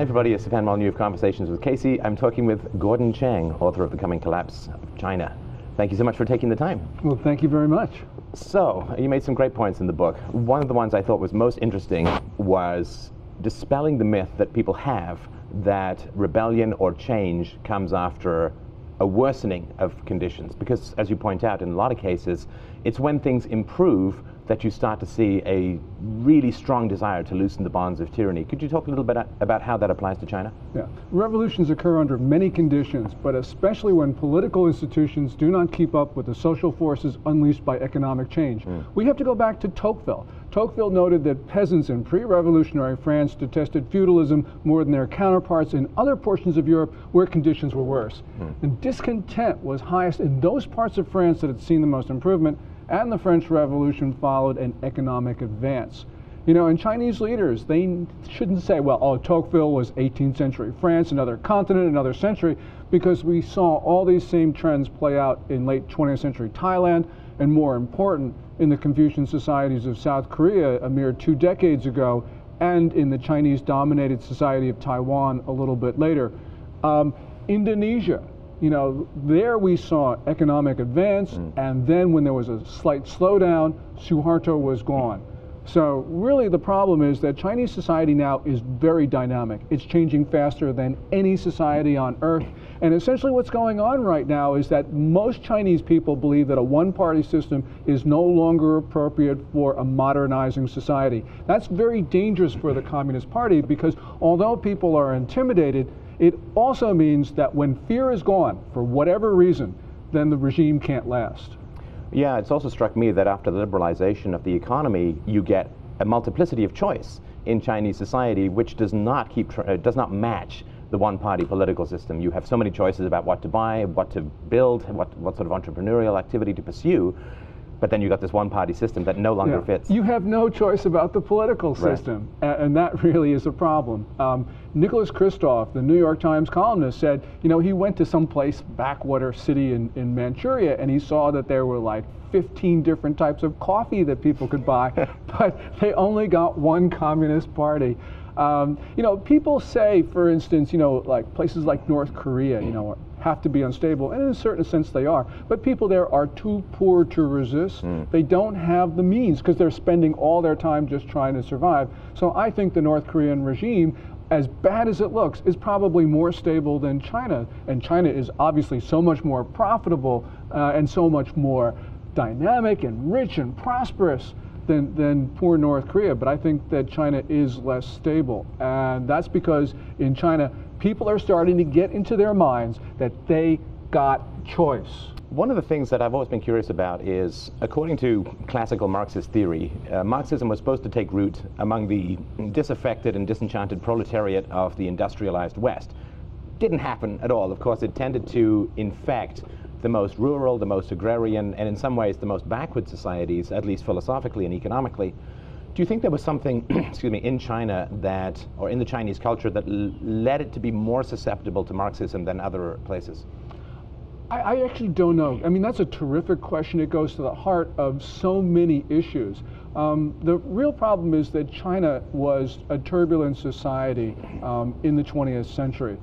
everybody, it's Stefan Molyneux of Conversations with Casey. I'm talking with Gordon Chang, author of The Coming Collapse of China. Thank you so much for taking the time. Well, thank you very much. So, you made some great points in the book. One of the ones I thought was most interesting was dispelling the myth that people have that rebellion or change comes after a worsening of conditions. Because, as you point out, in a lot of cases, it's when things improve that you start to see a really strong desire to loosen the bonds of tyranny. Could you talk a little bit about how that applies to China? Yeah. Revolutions occur under many conditions, but especially when political institutions do not keep up with the social forces unleashed by economic change. We have to go back to Tocqueville. Tocqueville noted that peasants in pre-revolutionary France detested feudalism more than their counterparts in other portions of Europe where conditions were worse. And discontent was highest in those parts of France that had seen the most improvement, and the French Revolution followed an economic advance. You know, and Chinese leaders, they shouldn't say, well, oh, Tocqueville was 18th century France, another continent, another century, because we saw all these same trends play out in late 20th century Thailand, and more important, in the Confucian societies of South Korea a mere 2 decades ago, and in the Chinese-dominated society of Taiwan a little bit later. Indonesia. You know, there we saw economic advance, and then when there was a slight slowdown, Suharto was gone. So really the problem is that Chinese society now is very dynamic. It's changing faster than any society on earth. And essentially what's going on right now is that most Chinese people believe that a one-party system is no longer appropriate for a modernizing society. That's very dangerous for the Communist Party because although people are intimidated, it also means that when fear is gone, for whatever reason, then the regime can't last. Yeah, it's also struck me that after the liberalization of the economy, you get a multiplicity of choice in Chinese society, which does not match the one-party political system. You have so many choices about what to buy, what to build, what sort of entrepreneurial activity to pursue. But then you got this one-party system that no longer fits. You have no choice about the political system, and that really is a problem. Nicholas Kristof, the New York Times columnist, said, you know, he went to some place, backwater city in Manchuria, and he saw that there were like 15 different types of coffee that people could buy, but they only got one Communist Party. You know, people say, for instance, you know, like places like North Korea, you know, have to be unstable, and in a certain sense they are, but people there are too poor to resist. They don't have the means because they're spending all their time just trying to survive. So I think the North Korean regime, as bad as it looks, is probably more stable than China, and China is obviously so much more profitable and so much more dynamic and rich and prosperous than poor North Korea, but I think that China is less stable, and that's because in China people are starting to get into their minds that they got choice. One of the things that I've always been curious about is, according to classical Marxist theory, Marxism was supposed to take root among the disaffected and disenchanted proletariat of the industrialized West. Didn't happen at all. Of course, it tended to infect the most rural, the most agrarian, and in some ways the most backward societies, at least philosophically and economically. Do you think there was something, excuse me, in China that, or in the Chinese culture that led it to be more susceptible to Marxism than other places? I actually don't know. I mean, that's a terrific question. It goes to the heart of so many issues. The real problem is that China was a turbulent society in the 20th century.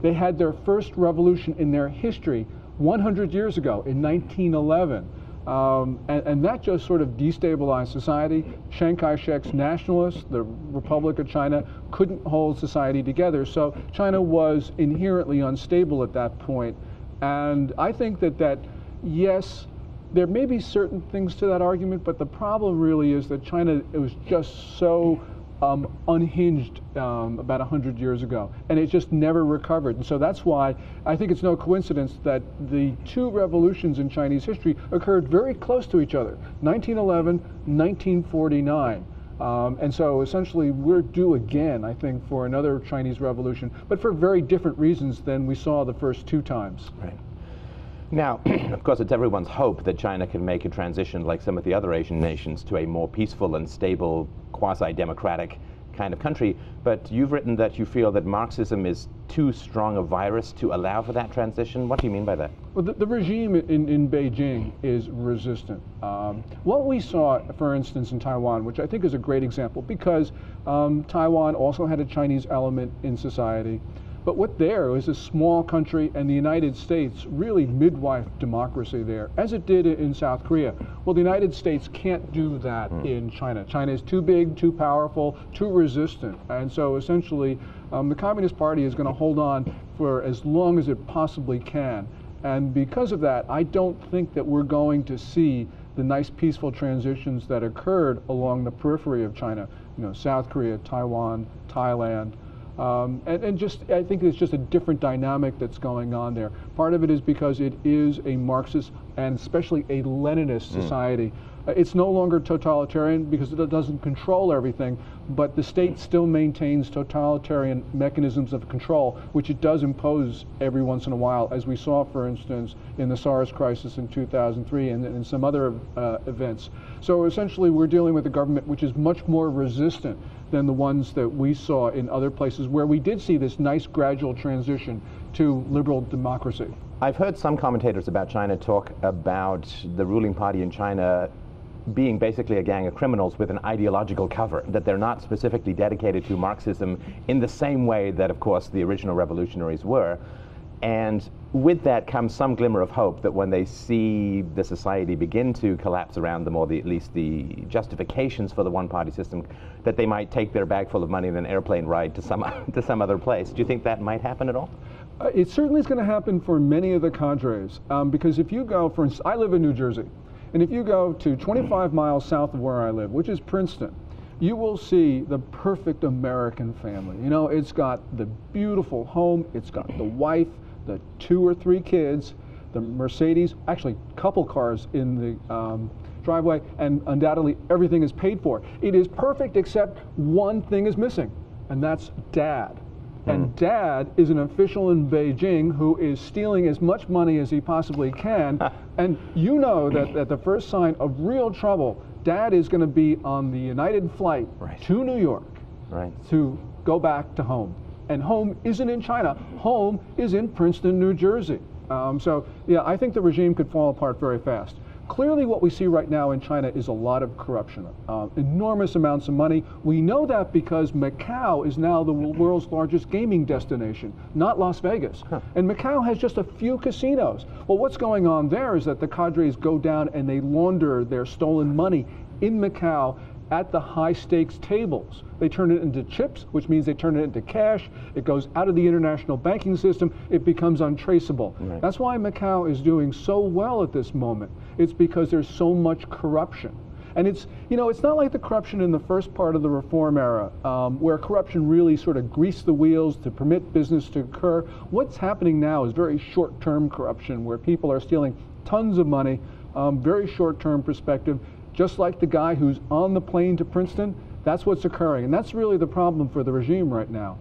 They had their first revolution in their history 100 years ago in 1911. And that just sort of destabilized society. Chiang Kai-shek's nationalists, the Republic of China, couldn't hold society together. So China was inherently unstable at that point. And I think that yes, there may be certain things to that argument, but the problem really is that China, it was just so unhinged about 100 years ago, and it just never recovered. And so that's why I think it's no coincidence that the two revolutions in Chinese history occurred very close to each other, 1911, 1949. And so essentially we're due again, I think, for another Chinese revolution, but for very different reasons than we saw the first two times. Right. Now, of course, it's everyone's hope that China can make a transition, like some of the other Asian nations, to a more peaceful and stable, quasi-democratic kind of country. But you've written that you feel that Marxism is too strong a virus to allow for that transition. What do you mean by that? Well, the regime in Beijing is resistant. What we saw, for instance, in Taiwan, which I think is a great example, because Taiwan also had a Chinese element in society. But what there was a small country, and the United States really midwife democracy there, as it did in South Korea. Well, the United States can't do that in China. China is too big, too powerful, too resistant. And so essentially, the Communist Party is going to hold on for as long as it possibly can. And because of that, I don't think that we're going to see the nice peaceful transitions that occurred along the periphery of China, you know, South Korea, Taiwan, Thailand. And just, I think it's just a different dynamic that's going on there. Part of it is because it is a Marxist and especially a Leninist society. It's no longer totalitarian because it doesn't control everything, but the state still maintains totalitarian mechanisms of control, which it does impose every once in a while, as we saw, for instance, in the SARS crisis in 2003 and in some other events. So essentially, we're dealing with a government which is much more resistant than the ones that we saw in other places where we did see this nice gradual transition to liberal democracy. I've heard some commentators about China talk about the ruling party in China being basically a gang of criminals with an ideological cover, that they're not specifically dedicated to Marxism in the same way that, of course, the original revolutionaries were. And with that comes some glimmer of hope that when they see the society begin to collapse around them, or at least the justifications for the one-party system, that they might take their bag full of money and an airplane ride to some other place. Do you think that might happen at all? It certainly is going to happen for many of the cadres, because if you go, for instance, I live in New Jersey, and if you go to 25 miles south of where I live, which is Princeton, you will see the perfect American family. You know, it's got the beautiful home, it's got the wife, the 2 or 3 kids, the Mercedes, actually couple cars in the driveway, and undoubtedly everything is paid for. It is perfect except one thing is missing, and that's Dad. And Dad is an official in Beijing who is stealing as much money as he possibly can. And you know that at the first sign of real trouble, Dad is going to be on the United flight to New York to go back to home. And home isn't in China. Home is in Princeton, New Jersey. So, yeah, I think the regime could fall apart very fast. Clearly what we see right now in China is a lot of corruption, enormous amounts of money. We know that because Macau is now the world's largest gaming destination, not Las Vegas. And Macau has just a few casinos. Well, what's going on there is that the cadres go down and they launder their stolen money in Macau at the high stakes tables. They turn it into chips, which means they turn it into cash. It goes out of the international banking system. It becomes untraceable. That's why Macau is doing so well at this moment. It's because there's so much corruption. And it's, you know, it's not like the corruption in the first part of the reform era, where corruption really sort of greased the wheels to permit business to occur. What's happening now is very short-term corruption, where people are stealing tons of money, very short-term perspective. Just like the guy who's on the plane to Princeton, that's what's occurring. And that's really the problem for the regime right now.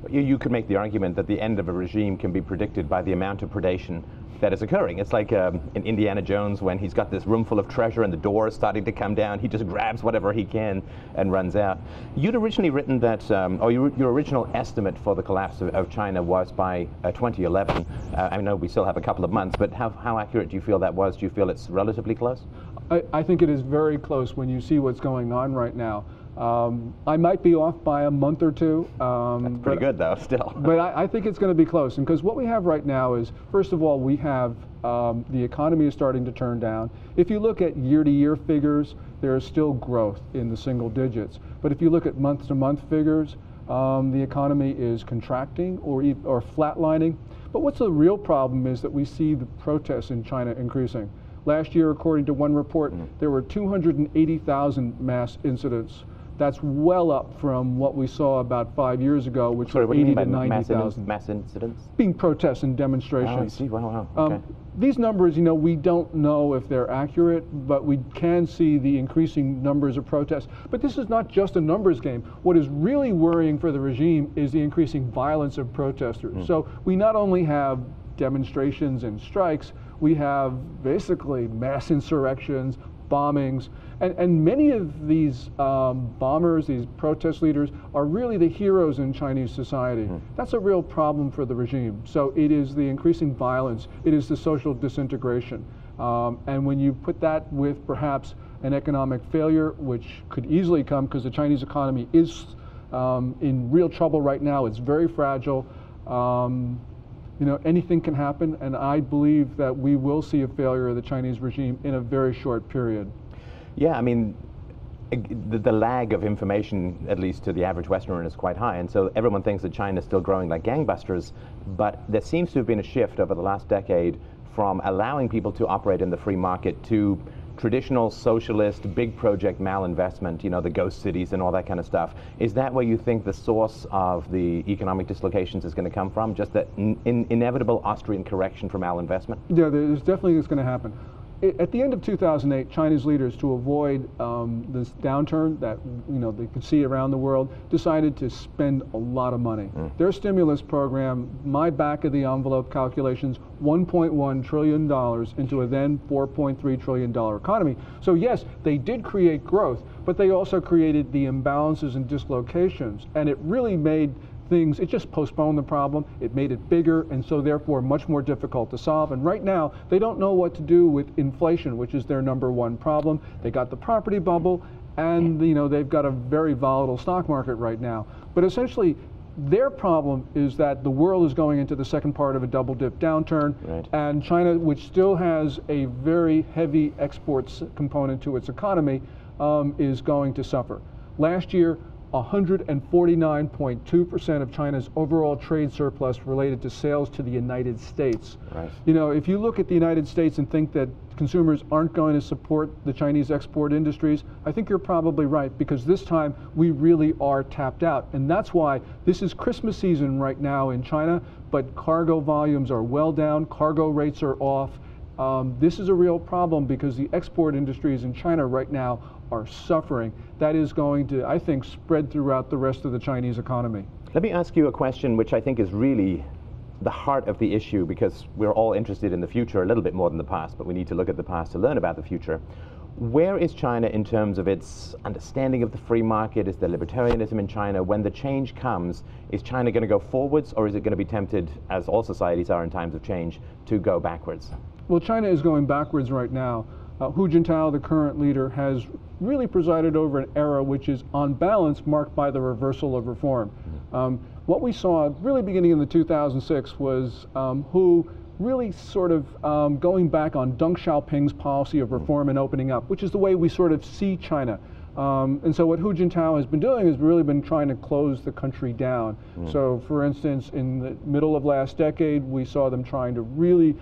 You could make the argument that the end of a regime can be predicted by the amount of predation that is occurring. It's like in Indiana Jones, when he's got this room full of treasure and the door is starting to come down, he just grabs whatever he can and runs out. You'd originally written that, or your original estimate for the collapse of China was by 2011. I know we still have a couple of months, but how accurate do you feel that was? Do you feel it's relatively close? I think it is very close when you see what's going on right now. I might be off by a month or two. That's pretty good, though, still. But I think it's going to be close. And because what we have right now is, first of all, we have the economy is starting to turn down. If you look at year-to-year figures, there is still growth in the single digits. But if you look at month-to-month figures, the economy is contracting or flatlining. But what's the real problem is that we see the protests in China increasing. Last year, according to one report, there were 280,000 mass incidents. That's well up from what we saw about 5 years ago, which were 80 to 90,000. Mass incidents? Being protests and demonstrations. Oh, I see. Wow. Okay. These numbers, you know, we don't know if they're accurate, but we can see the increasing numbers of protests. But this is not just a numbers game. What is really worrying for the regime is the increasing violence of protesters. So we not only have demonstrations and strikes, we have basically mass insurrections, bombings, and many of these bombers, these protest leaders, are really the heroes in Chinese society. That's a real problem for the regime. So it is the increasing violence, it is the social disintegration. And when you put that with perhaps an economic failure, which could easily come because the Chinese economy is in real trouble right now, it's very fragile. You know, anything can happen, and I believe that we will see a failure of the Chinese regime in a very short period. Yeah, I mean, the lag of information, at least to the average Westerner, is quite high, and so everyone thinks that China is still growing like gangbusters, but there seems to have been a shift over the last decade from allowing people to operate in the free market to traditional socialist, big project malinvestment, you know, the ghost cities and all that kind of stuff. Is that where you think the source of the economic dislocations is going to come from? Just that inevitable Austrian correction for malinvestment? Yeah, there's definitely it's going to happen. At the end of 2008, Chinese leaders, to avoid this downturn that they could see around the world, decided to spend a lot of money. Their stimulus program, my back-of-the-envelope calculations, $1.1 trillion into a then $4.3 trillion economy. So yes, they did create growth, but they also created the imbalances and dislocations, and it really made it just postponed the problem, it made it bigger, and so therefore much more difficult to solve. And right now, they don't know what to do with inflation, which is their #1 problem. They got the property bubble, and they've got a very volatile stock market right now. But essentially, their problem is that the world is going into the second part of a double-dip downturn, and China, which still has a very heavy exports component to its economy, is going to suffer. Last year, 149.2% of China's overall trade surplus related to sales to the United States. If you look at the United States and think that consumers aren't going to support the Chinese export industries, I think you're probably right, because this time we really are tapped out. And that's why this is Christmas season right now in China, but cargo volumes are well down, cargo rates are off. This is a real problem because the export industries in China right now are suffering. That is going to, I think, spread throughout the rest of the Chinese economy. Let me ask you a question which I think is really the heart of the issue, because we're all interested in the future a little bit more than the past, but we need to look at the past to learn about the future. Where is China in terms of its understanding of the free market? Is there libertarianism in China? When the change comes, is China going to go forwards, or is it going to be tempted, as all societies are in times of change, to go backwards? Well, China is going backwards right now. Hu Jintao, the current leader, has really presided over an era which is, on balance, marked by the reversal of reform. What we saw really beginning in the 2006 was Hu really sort of going back on Deng Xiaoping's policy of reform and opening up, which is the way we sort of see China. And so what Hu Jintao has been doing has really been trying to close the country down. So for instance, in the middle of last decade, we saw them trying to really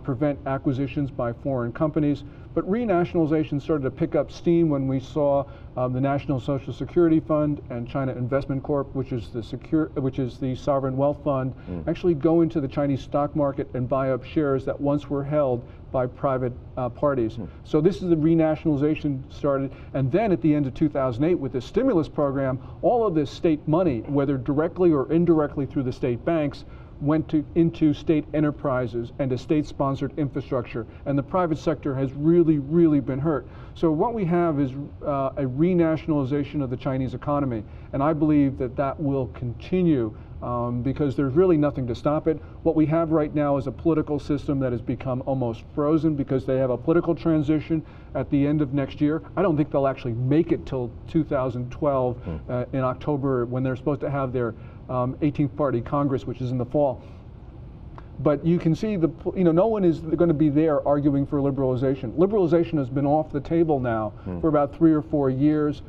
prevent acquisitions by foreign companies. But renationalization started to pick up steam when we saw the National Social Security Fund and China Investment Corp, which is the sovereign wealth fund, actually go into the Chinese stock market and buy up shares that once were held by private parties. So this is the renationalization started, and then at the end of 2008 with the stimulus program, all of this state money, whether directly or indirectly through the state banks, went into state enterprises and a state-sponsored infrastructure, and the private sector has really, really been hurt. So what we have is a renationalization of the Chinese economy, and I believe that that will continue because there's really nothing to stop it. What we have right now is a political system that has become almost frozen because they have a political transition at the end of next year. I don't think they'll actually make it till 2012 in October, when they're supposed to have their 18th Party Congress, which is in the fall. But you can see no one is going to be there arguing for liberalization. Liberalization has been off the table now for about 3 or 4 years.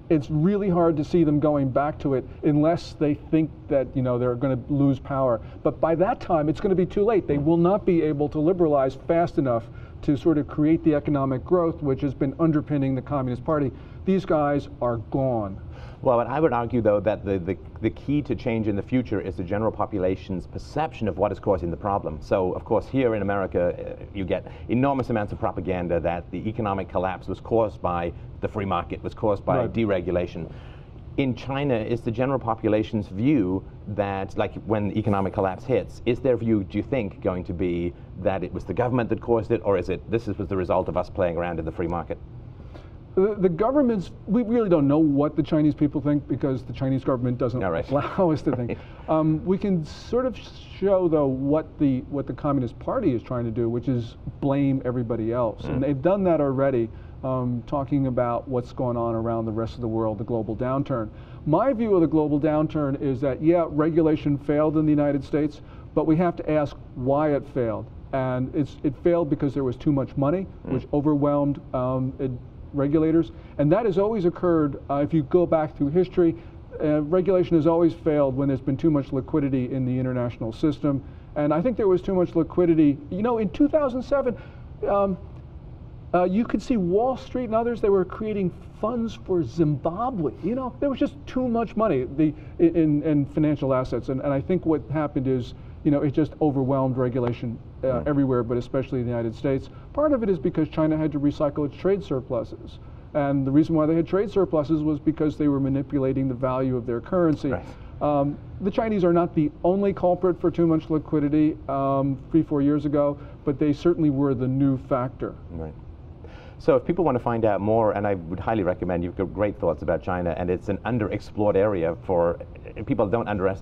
It's really hard to see them going back to it unless they think that they're going to lose power. But by that time, it's going to be too late. They will not be able to liberalize fast enough to sort of create the economic growth which has been underpinning the Communist Party. These guys are gone. Well, I would argue, though, that the key to change in the future is the general population's perception of what is causing the problem. So, of course, here in America, you get enormous amounts of propaganda that the economic collapse was caused by the free market, was caused by deregulation. In China, is the general population's view that, like when economic collapse hits, is their view, do you think, going to be that it was the government that caused it, or is it this was the result of us playing around in the free market? The governments, we really don't know what the Chinese people think because the Chinese government doesn't allow us to think. We can sort of show, though, what the Communist Party is trying to do, which is blame everybody else. And they've done that already, talking about what's going on around the rest of the world, the global downturn. My view of the global downturn is that, yeah, regulation failed in the United States, but we have to ask why it failed. And it failed because there was too much money, which overwhelmed regulators, and that has always occurred. If you go back through history, regulation has always failed when there's been too much liquidity in the international system, and I think there was too much liquidity. You know, in 2007, you could see Wall Street and others, they were creating funds for Zimbabwe. You know, there was just too much money in financial assets, and I think what happened is, you know, it just overwhelmed regulation everywhere, but especially in the United States. Part of it is because China had to recycle its trade surpluses. And the reason why they had trade surpluses was because they were manipulating the value of their currency. Right. The Chinese are not the only culprit for too much liquidity 3-4 years ago, but they certainly were the new factor. Right. So if people want to find out more, and I would highly recommend, you've got great thoughts about China, and it's an underexplored area for people.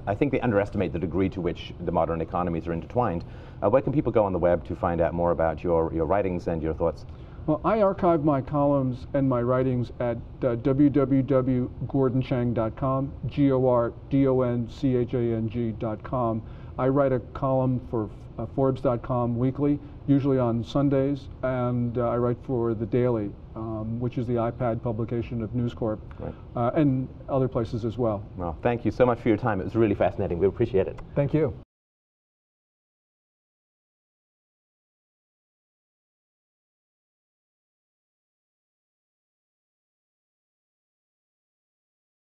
I think they underestimate the degree to which the modern economies are intertwined. Where can people go on the web to find out more about your writings and your thoughts? Well, I archive my columns and my writings at www.gordonchang.com, GORDONCHANG.com. I write a column for Forbes.com weekly, usually on Sundays, and I write for The Daily, which is the iPad publication of News Corp, right. And other places as well. Well, thank you so much for your time. It was really fascinating. We appreciate it. Thank you.